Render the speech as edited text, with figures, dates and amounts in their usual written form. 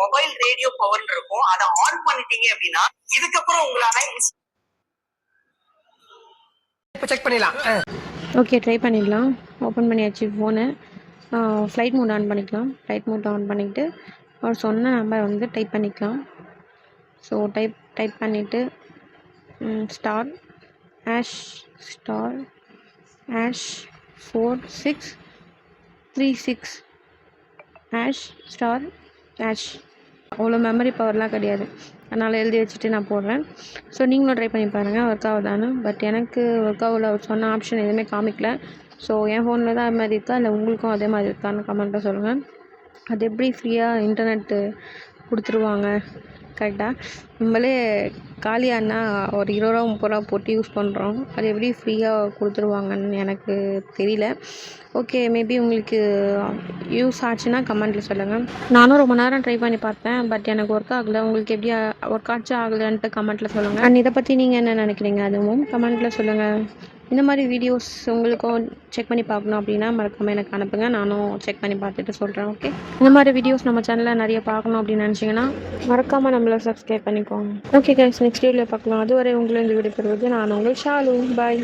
Mobile radio power இருக்கும். அதை on பண்ணிட்டீங்க அப்படின்னா இதுக்கப்புறம் உங்களால இப்ப செக் பண்ணிடலாம். ஓகே, ட்ரை பண்ணிடலாம். ஓப்பன் பண்ணியாச்சு ஃபோனை. ஃப்ளைட் மோட் ஆன் பண்ணிக்கலாம். ஃப்ளைட் மோட் ஆன் பண்ணிவிட்டு அவர் சொன்ன நம்பர் வந்து டைப் பண்ணிக்கலாம். ஸோ டைப் பண்ணிவிட்டு ஸ்டார் ஹேஷ் 4636 ஸ்டார் ஹேஷ். அவ்வளோ மெமரி பவர்லாம் கிடையாது, அதனால் எழுதி வச்சுட்டு நான் போடுறேன். ஸோ நீங்களும் ட்ரை பண்ணி பாருங்கள் ஒர்க் ஆகுதான்னு. பட் எனக்கு ஒர்க் ஆகல, அவர் சொன்ன ஆப்ஷன் எதுவுமே காமிக்கல. ஸோ என் ஃபோனில் தான் அது மாதிரி இருக்கா இல்லை உங்களுக்கும் அதே மாதிரி இருக்கான்னு கமெண்ட்டில் சொல்லுங்கள். அது எப்படி ஃப்ரீயாக இன்டர்நெட்டு கொடுத்துருவாங்க கரெக்டாக? நம்மளே காலியானா ஒரு 20 ரூபா 30 ரூபா போட்டு யூஸ் பண்ணுறோம். அது எப்படி ஃப்ரீயாக கொடுத்துருவாங்கன்னு எனக்கு தெரியல. ஓகே, மேபி உங்களுக்கு யூஸ் ஆச்சுன்னா கமெண்ட்டில் சொல்லுங்கள். நானும் ரொம்ப நேரம் ட்ரை பண்ணி பார்த்தேன், பட் எனக்கு ஒர்க் ஆகலை. உங்களுக்கு எப்படி ஒர்க் ஆச்சா ஆகலைன்ட்டு கமெண்ட்டில் சொல்லுங்கள். அண்ட் இதை பற்றி நீங்கள் என்ன நினைக்கிறீங்க அதுவும் கமெண்ட்டில் சொல்லுங்கள். இந்த மாதிரி வீடியோஸ் உங்களுக்கும் செக் பண்ணி பார்க்கணும் அப்படின்னா மறக்காமல் எனக்கு அனுப்புங்க, நானும் செக் பண்ணி பார்த்துட்டு சொல்கிறேன். ஓகே, இந்த மாதிரி வீடியோஸ் நம்ம சேனலில் நிறைய பார்க்கணும் அப்படின்னு நினச்சிங்கன்னா மறக்காமல் நம்மளை சப்ஸ்கிரைப் பண்ணிக்கோங்க. ஓகே கைஸ், நெக்ஸ்ட் வீடியோவில் பார்க்கலாம். அதுவரை உங்களை இந்த வீடியோ பெறுவது நான் உங்கள் ஷாலு. பாய்.